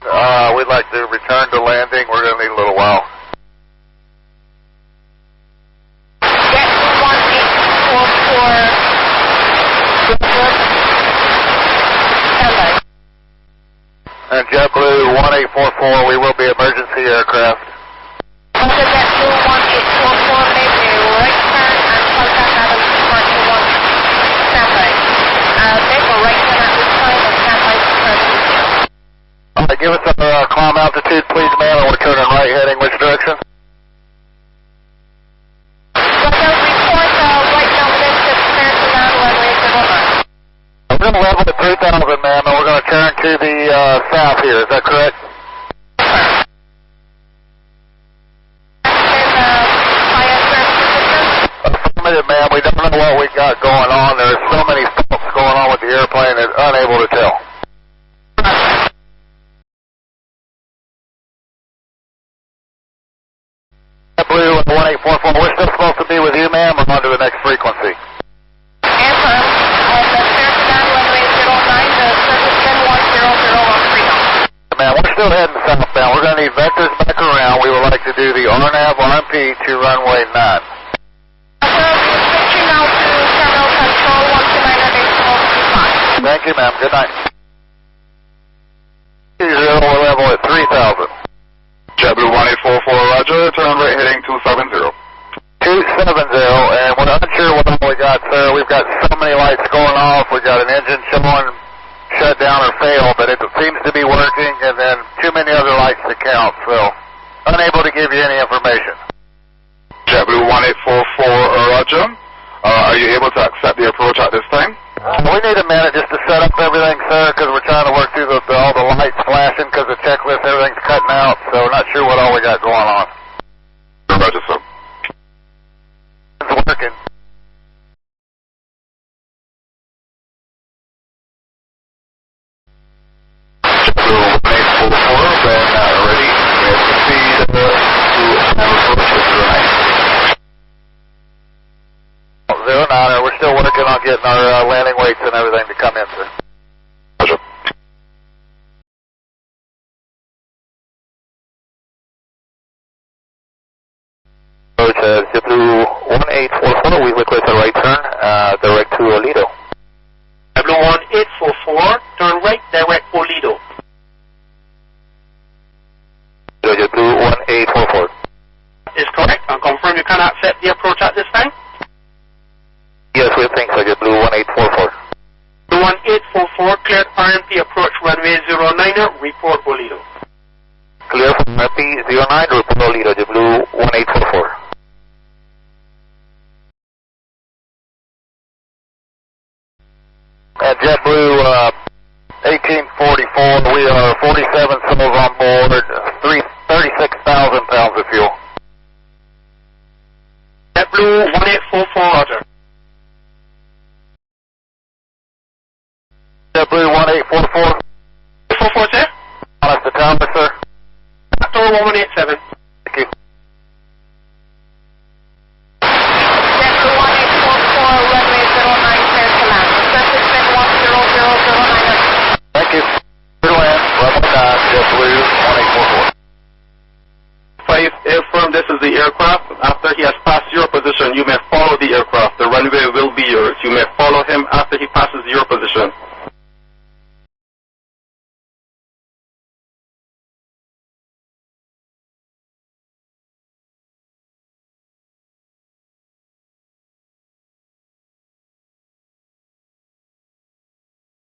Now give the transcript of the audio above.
We'd like to return to landing. We're going to need a little while. Jet 1844. Standby. And JetBlue 1844, we will be emergency aircraft. Delta JetBlue 1844, make a right turn and contact Adam Departure 1. Standby. Make a right turn at this time and standby for turn. Give us a climb altitude, please, ma'am, and we're turning right, heading which direction? Report right downwind to Sarasota runway 09. We're going to level at 3,000, ma'am, and we're going to turn to the south here. Is that correct? Affirmative, ma'am. We don't know what we got going on. There's so many faults going on with the airplane, it's unable to tell. Blue 1844, we're still supposed to be with you, ma'am. We're on to the next frequency. Answer, the Sarasota runway 09, the service pin 10013. Ma'am, we're still heading southbound. We're going to need vectors back around. We would like to do the RNAV RMP to runway 9. We're switching now to terminal control 129 at 825. Thank you, ma'am. Good night. 20, we're level at 3,000. JetBlue 1844, roger, turn right heading 270. 270, and we're unsure what all we got, sir. We've got so many lights going off. We've got an engine showing shut down or fail, but it seems to be working, and then too many other lights to count, so unable to give you any information. JetBlue 1844, roger. Are you able to accept the approach at this time? We need a minute just to set up everything, sir, because we're trying to work through all the lights flashing because the checklist, everything's cutting out, so not sure what all we got going on. Roger, sir. It's working. JetBlue 1844, then ready. Proceed to approach with 09, we're still working on getting our landing weights and everything to come in, sir. Roger. JetBlue 1844, we request a right turn, direct to Olido. JetBlue 1844, turn right, direct Olido. JetBlue 1844. Is correct, and confirm you can accept the approach at this time? Yes, we think so, JetBlue 1844. The 1844, cleared RMP approach runway 09, report Olido. Clear from RP 09, report Olido, JetBlue 1844. At JetBlue 1844, we are 47 souls on board, 36,000 pounds of fuel. JetBlue 1844, roger. JetBlue 1844. 44, sir? On us to tower, sir. Tower 1187. Thank you. JetBlue 1844, runway 09, clear to land. Surface pin 10009. Thank you. Clear to land, level 9, JetBlue 1844. 5, affirm this is the aircraft. After he has passed your position, you may follow the aircraft. The runway will be yours. You may follow him after he passes your position.